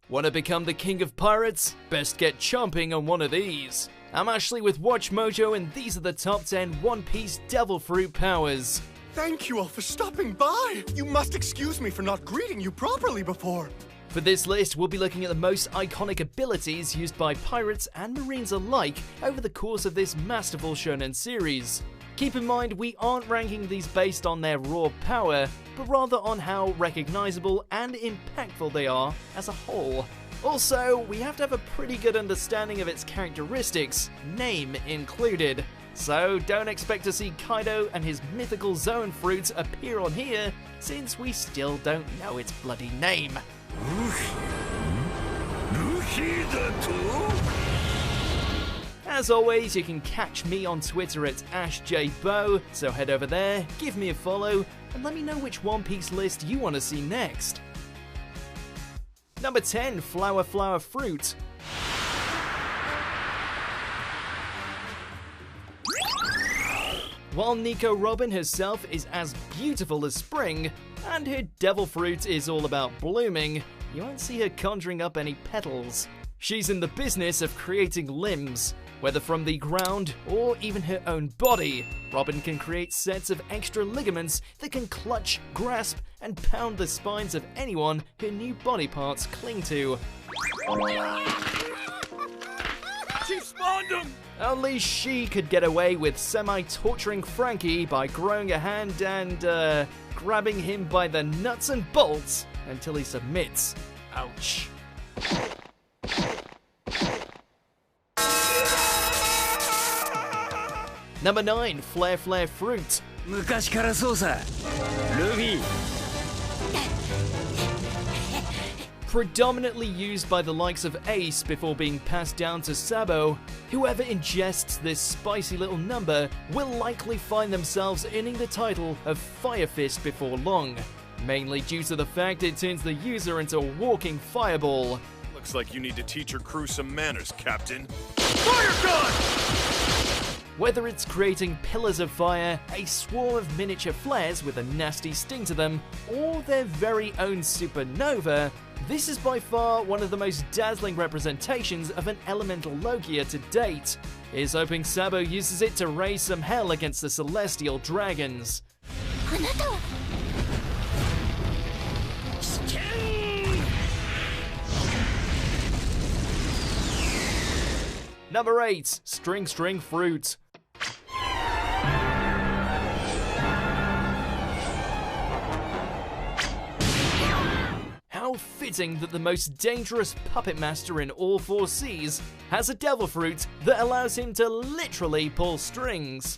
Want to become the king of pirates? Best get chomping on one of these. I'm Ashley with Watch Mojo, and these are the top 10 One Piece Devil Fruit powers. Thank you all for stopping by. You must excuse me for not greeting you properly before. For this list, we'll be looking at the most iconic abilities used by pirates and marines alike over the course of this masterful shonen series. Keep in mind, we aren't ranking these based on their raw power, but rather on how recognizable and impactful they are as a whole. Also, we have to have a pretty good understanding of its characteristics, name included. So don't expect to see Kaido and his mythical zone fruits appear on here, since we still don't know its bloody name. As always, you can catch me on Twitter at AshJBo, so head over there, give me a follow, and let me know which One Piece list you want to see next. Number 10, Flower Flower Fruit. While Nico Robin herself is as beautiful as spring, and her devil fruit is all about blooming, you won't see her conjuring up any petals. She's in the business of creating limbs. Whether from the ground or even her own body, Robin can create sets of extra ligaments that can clutch, grasp, and pound the spines of anyone her new body parts cling to. She spawned him! Only she could get away with semi-torturing Frankie by growing a hand and, grabbing him by the nuts and bolts until he submits. Ouch. Number 9, Flare Flare Fruit. Predominantly used by the likes of Ace before being passed down to Sabo, whoever ingests this spicy little number will likely find themselves earning the title of Fire Fist before long, mainly due to the fact it turns the user into a walking fireball. Looks like you need to teach your crew some manners, Captain. Fire gun! Whether it's creating pillars of fire, a swarm of miniature flares with a nasty sting to them, or their very own supernova, this is by far one of the most dazzling representations of an elemental Logia to date. Here's hoping Sabo uses it to raise some hell against the celestial dragons. Number 8, String String Fruit. How fitting that the most dangerous puppet master in all 4 seas has a devil fruit that allows him to literally pull strings.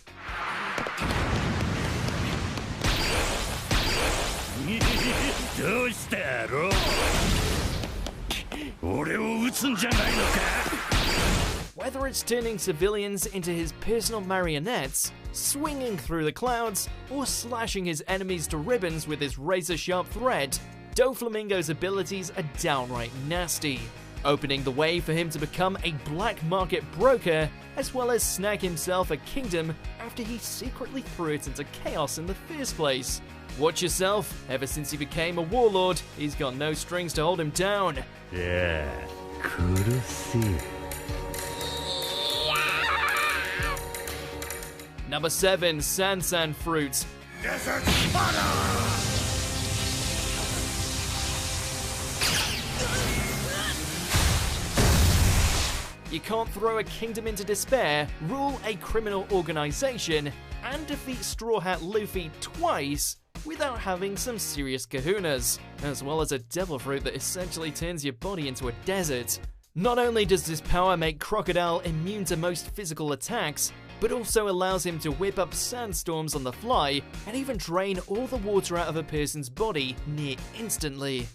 Whether it's turning civilians into his personal marionettes, swinging through the clouds, or slashing his enemies to ribbons with his razor-sharp thread, Doflamingo's abilities are downright nasty, opening the way for him to become a black market broker, as well as snag himself a kingdom after he secretly threw it into chaos in the first place. Watch yourself, ever since he became a warlord, he's got no strings to hold him down. Yeah, kurusu. Number 7, Sansan Fruit. Desert Spada! You can't throw a kingdom into despair, rule a criminal organization, and defeat Straw Hat Luffy twice without having some serious kahunas, as well as a devil fruit that essentially turns your body into a desert. Not only does this power make Crocodile immune to most physical attacks, but also allows him to whip up sandstorms on the fly and even drain all the water out of a person's body near instantly.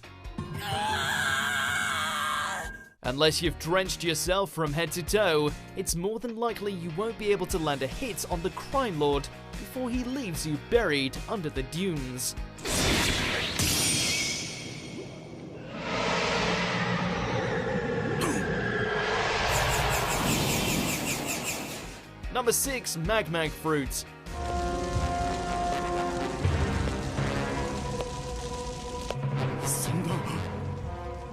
Unless you've drenched yourself from head to toe, it's more than likely you won't be able to land a hit on the Crime Lord before he leaves you buried under the dunes. Number 6, Magmag Fruit.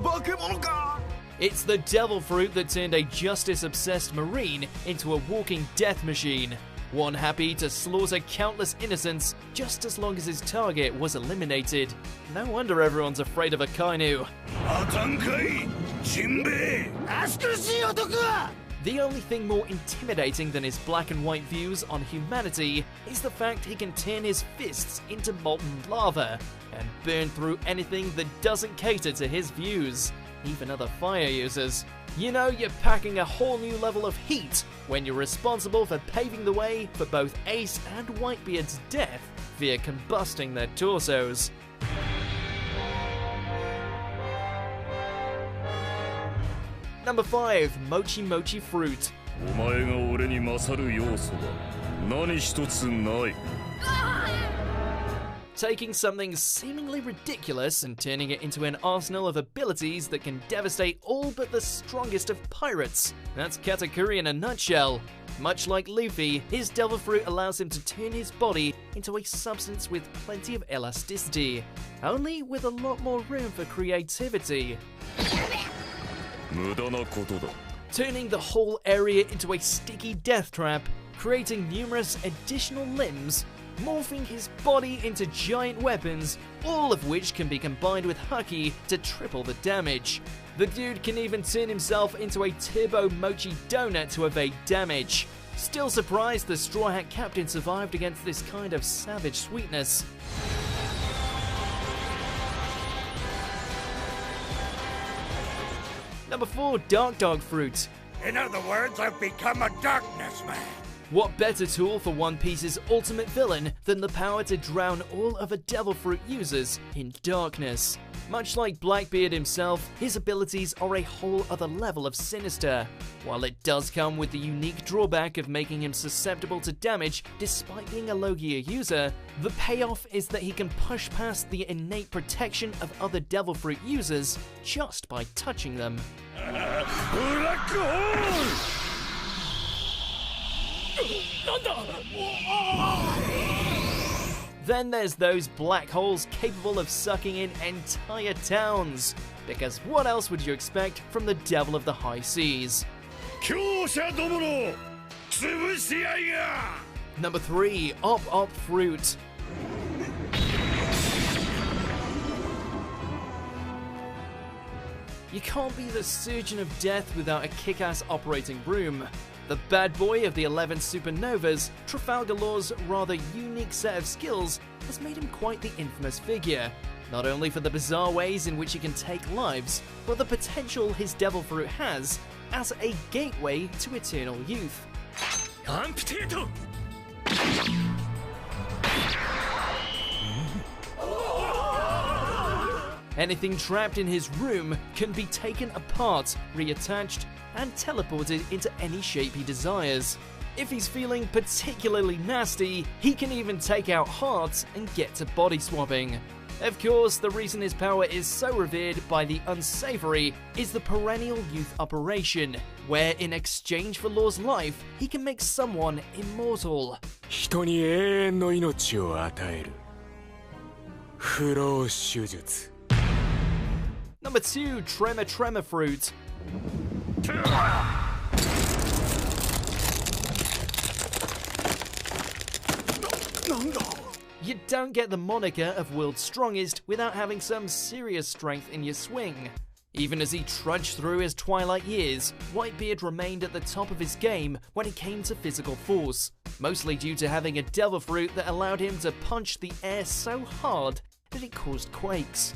Bakemono ka! It's the devil fruit that turned a justice-obsessed Marine into a walking death machine. One happy to slaughter countless innocents just as long as his target was eliminated. No wonder everyone's afraid of Akainu. The only thing more intimidating than his black and white views on humanity is the fact he can turn his fists into molten lava and burn through anything that doesn't cater to his views, even other fire users. You know, you're packing a whole new level of heat when you're responsible for paving the way for both Ace and Whitebeard's death via combusting their torsos. Number 5. Mochi Mochi Fruit. Taking something seemingly ridiculous and turning it into an arsenal of abilities that can devastate all but the strongest of pirates. That's Katakuri in a nutshell. Much like Luffy, his Devil Fruit allows him to turn his body into a substance with plenty of elasticity, only with a lot more room for creativity. Turning the whole area into a sticky death trap, creating numerous additional limbs, morphing his body into giant weapons, all of which can be combined with Haki to triple the damage. The dude can even turn himself into a turbo mochi donut to evade damage. Still surprised the Straw Hat Captain survived against this kind of savage sweetness. Number 4. Dark Dog Fruit. In other words, I've become a darkness man. What better tool for One Piece's ultimate villain than the power to drown all other Devil Fruit users in darkness? Much like Blackbeard himself, his abilities are a whole other level of sinister. While it does come with the unique drawback of making him susceptible to damage despite being a Logia user, the payoff is that he can push past the innate protection of other Devil Fruit users just by touching them. Then there's those black holes capable of sucking in entire towns. Because what else would you expect from the Devil of the High Seas? Number 3. Op Op Fruit. You can't be the Surgeon of Death without a kick-ass operating broom. The bad boy of the 11 Supernovas, Trafalgar Law's rather unique set of skills has made him quite the infamous figure, not only for the bizarre ways in which he can take lives, but the potential his Devil Fruit has as a gateway to eternal youth. Anything trapped in his room can be taken apart, reattached, and teleported into any shape he desires. If he's feeling particularly nasty, he can even take out hearts and get to body swapping. Of course, the reason his power is so revered by the unsavory is the perennial youth operation, where in exchange for Law's life, he can make someone immortal. Number 2. Tremor Tremor Fruit. You don't get the moniker of World's Strongest without having some serious strength in your swing. Even as he trudged through his twilight years, Whitebeard remained at the top of his game when it came to physical force, mostly due to having a Devil Fruit that allowed him to punch the air so hard that it caused quakes.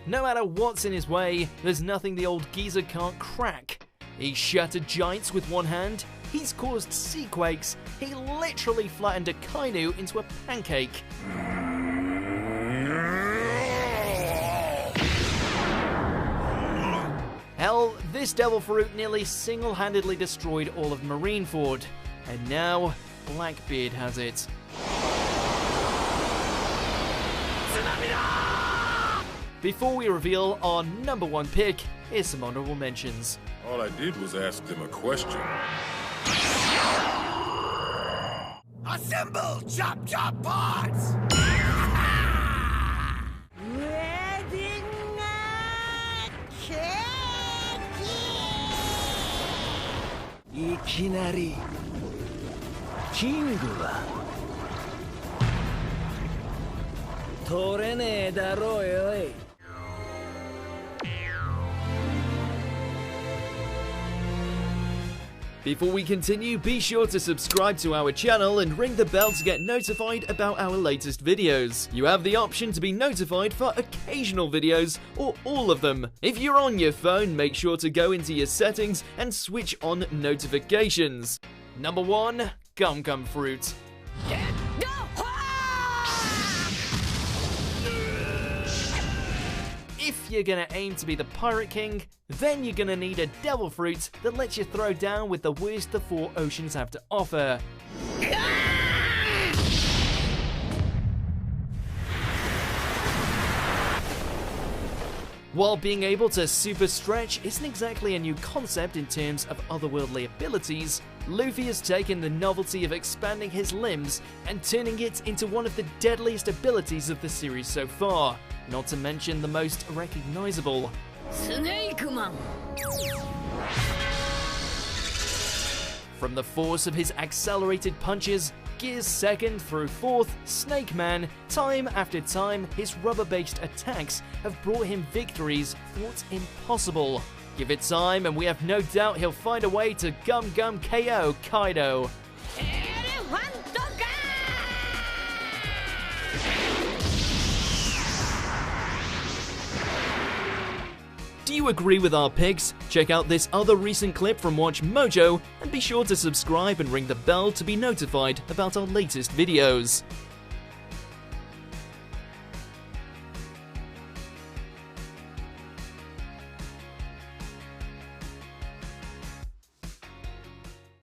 No matter what's in his way, there's nothing the old geezer can't crack. He's shattered giants with one hand, he's caused sea quakes, he literally flattened a Kainu into a pancake. Hell, this Devil Fruit nearly single-handedly destroyed all of Marineford, and now Blackbeard has it. Before we reveal our number 1 pick, here's some honorable mentions. All I did was ask them a question. Assemble, chop chop parts! きなりキングは取れねえだろうよい。Before we continue, be sure to subscribe to our channel and ring the bell to get notified about our latest videos. You have the option to be notified for occasional videos or all of them. If you're on your phone, make sure to go into your settings and switch on notifications. Number 1. Gum Gum Fruit. If you're gonna aim to be the Pirate King, then you're gonna need a Devil Fruit that lets you throw down with the worst the four oceans have to offer. While being able to super stretch isn't exactly a new concept in terms of otherworldly abilities, Luffy has taken the novelty of expanding his limbs and turning it into one of the deadliest abilities of the series so far, not to mention the most recognizable. From the force of his accelerated punches, Gears 2nd through 4th, Snake Man, time after time, his rubber-based attacks have brought him victories thought impossible. Give it time and we have no doubt he'll find a way to Gum Gum KO Kaido. Do you agree with our picks? Check out this other recent clip from Watch Mojo and be sure to subscribe and ring the bell to be notified about our latest videos.